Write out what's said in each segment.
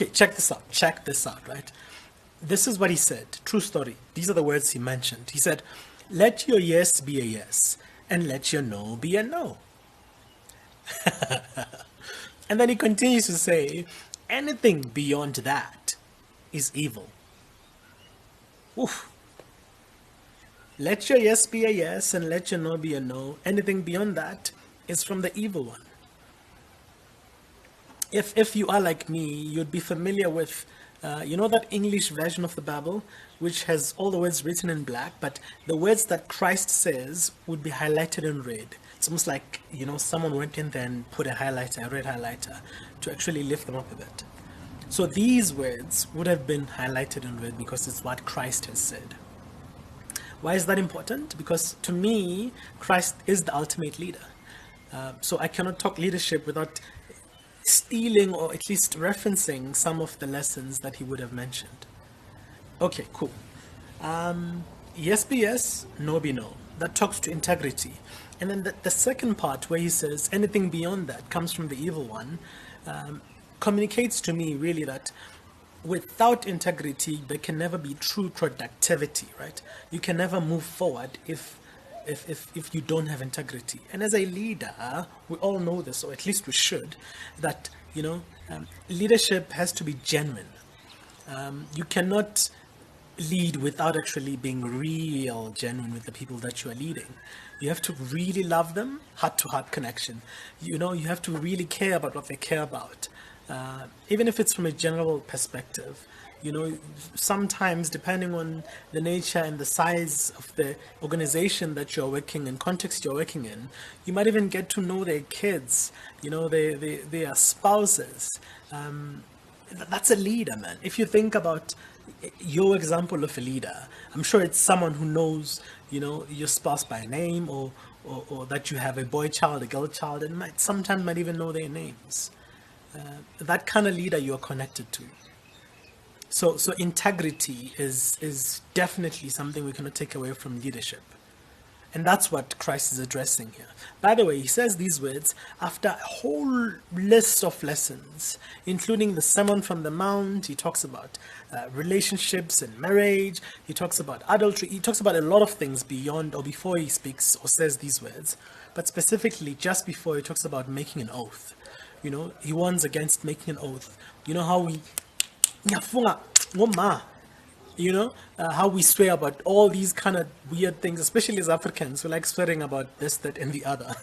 Okay, check this out. Check this out, right? This is what he said. True story. These are the words he mentioned. He said, let your yes be a yes, and let your no be a no. And then he continues to say, anything beyond that is evil. Oof. Let your yes be a yes, and let your no be a no. Anything beyond that is from the evil one. If you are like me, you'd be familiar with, that English version of the Bible, which has all the words written in black, but the words that Christ says would be highlighted in red. It's almost like, someone went in there and put a highlighter, a red highlighter, to actually lift them up a bit. So these words would have been highlighted in red because it's what Christ has said. Why is that important? Because to me, Christ is the ultimate leader. So I cannot talk leadership without stealing or at least referencing some of the lessons that he would have mentioned. Okay, cool. Yes be yes, no be no. That talks to integrity. And then the second part where he says anything beyond that comes from the evil one, communicates to me really that without integrity, there can never be true productivity, right? You can never move forward if you don't have integrity. And as a leader, we all know this, or at least we should, that, leadership has to be genuine. You cannot lead without actually being real genuine with the people that you are leading. You have to really love them, heart-to-heart connection. You have to really care about what they care about. Even if it's from a general perspective, sometimes depending on the nature and the size of the organization that you're working in, context you're working in, you might even get to know their kids, their spouses. That's a leader, man. If you think about your example of a leader, I'm sure it's someone who knows, your spouse by name, or that you have a boy child, a girl child, and sometimes might even know their names. That kind of leader you are connected to. So integrity is definitely something we cannot take away from leadership. And that's what Christ is addressing here. By the way, he says these words after a whole list of lessons, including the Sermon from the Mount. He talks about relationships and marriage. He talks about adultery. He talks about a lot of things beyond or before he speaks or says these words. But specifically, just before, he talks about making an oath. He warns against making an oath. How we how we swear about all these kind of weird things, especially as Africans, we like swearing about this, that, and the other.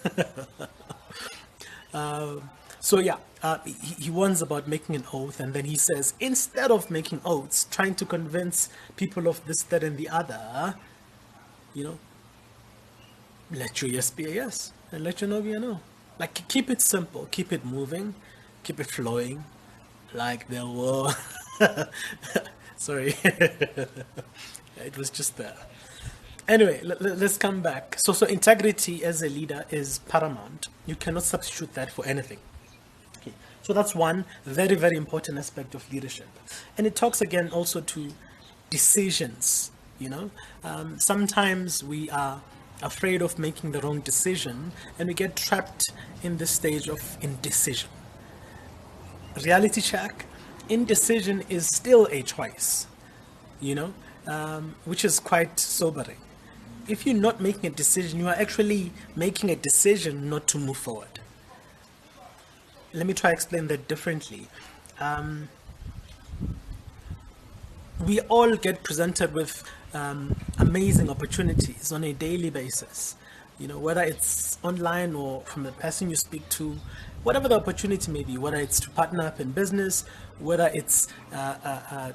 He warns about making an oath, and then he says, instead of making oaths, trying to convince people of this, that, and the other, let your yes be a yes, and let your no be a no. Like, keep it simple, keep it moving, keep it flowing, like there were... Sorry, it was just there. Anyway, let's come back. So integrity as a leader is paramount. You cannot substitute that for anything. Okay. So that's one very, very important aspect of leadership. And it talks again also to decisions. Sometimes we are afraid of making the wrong decision, and we get trapped in this stage of indecision. Reality check. Indecision is still a choice, which is quite sobering. If you're not making a decision, you are actually making a decision not to move forward. Let me try to explain that differently. We all get presented with amazing opportunities on a daily basis, whether it's online or from the person you speak to, whatever the opportunity may be, whether it's to partner up in business, whether it's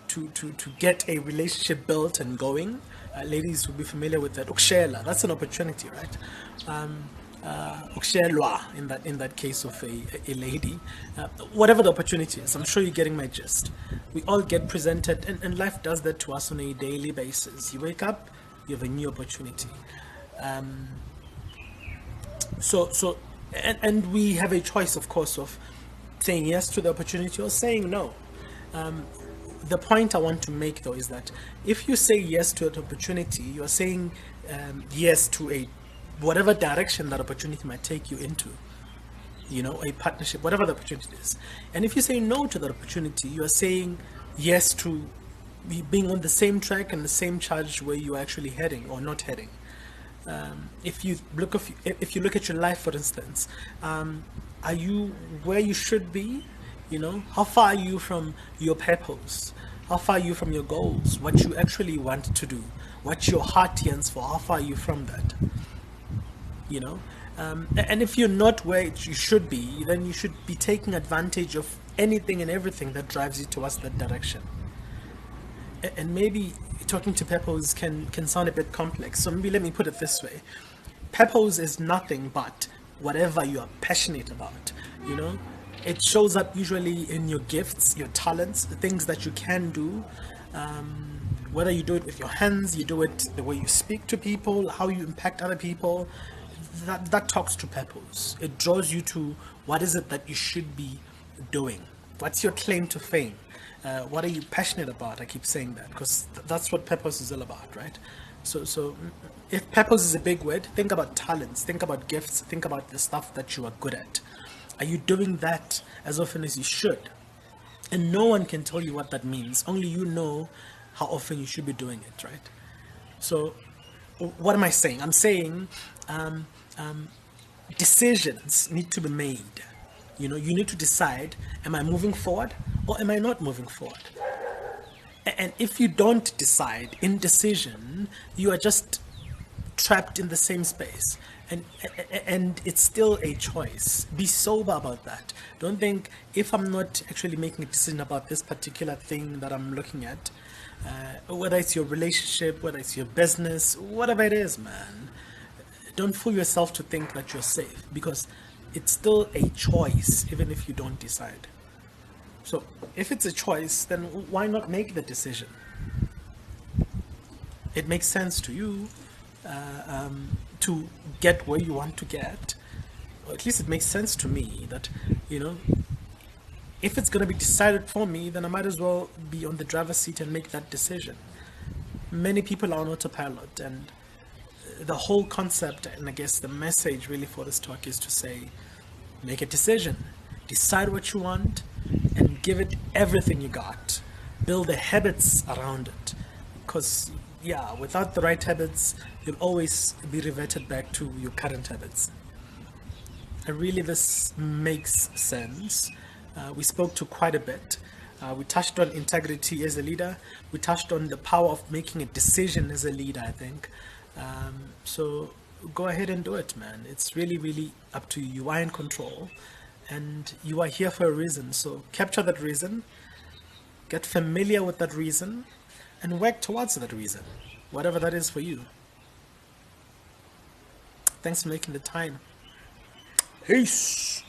to get a relationship built and going. Ladies will be familiar with that. Ukshela, that's an opportunity, right? Ukshelwa, in that case of a lady. Whatever the opportunity is, I'm sure you're getting my gist. We all get presented, and life does that to us on a daily basis. You wake up, you have a new opportunity. And we have a choice, of course, of saying yes to the opportunity or saying no. The point I want to make, though, is that if you say yes to an opportunity, you are saying yes to whatever direction that opportunity might take you into. a partnership, whatever the opportunity is. And if you say no to that opportunity, you are saying yes to being on the same track and the same charge where you're actually heading or not heading. If you look at your life, for instance, are you where you should be? How far are you from your purpose? How far are you from your goals? What you actually want to do? What your heart yearns for? How far are you from that? And if you're not where you should be, then you should be taking advantage of anything and everything that drives you towards that direction. And maybe talking to purpose can sound a bit complex, so maybe let me put it this way. Purpose is nothing but whatever you are passionate about. It shows up usually in your gifts, your talents, the things that you can do. Whether you do it with your hands, you do it the way you speak to people, how you impact other people, that talks to purpose. It draws you to what is it that you should be doing. What's your claim to fame? What are you passionate about? I keep saying that because that's what purpose is all about, right? So if purpose is a big word, think about talents, think about gifts, think about the stuff that you are good at. Are you doing that as often as you should? And no one can tell you what that means. Only you know how often you should be doing it, right? So what am I saying? I'm saying decisions need to be made. You need to decide, am I moving forward or am I not moving forward? And if you don't decide, indecision, you are just trapped in the same space. And it's still a choice. Be sober about that. Don't think, if I'm not actually making a decision about this particular thing that I'm looking at, whether it's your relationship, whether it's your business, whatever it is, man, don't fool yourself to think that you're safe, because it's still a choice, even if you don't decide. So if it's a choice, then why not make the decision? It makes sense to you to get where you want to get, or at least it makes sense to me that, if it's going to be decided for me, then I might as well be on the driver's seat and make that decision. Many people are on autopilot, and the whole concept, and I guess the message really for this talk, is to say, make a decision, decide what you want, and give it everything you got. Build the habits around it, because without the right habits, you'll always be reverted back to your current habits. And really, this makes sense. We spoke to quite a bit. We touched on integrity as a leader. We touched on the power of making a decision as a leader, I think. So go ahead and do it, man. It's really, really up to you. You are in control, and you are here for a reason. So capture that reason, get familiar with that reason, and work towards that reason, whatever that is for you. Thanks for making the time. Peace.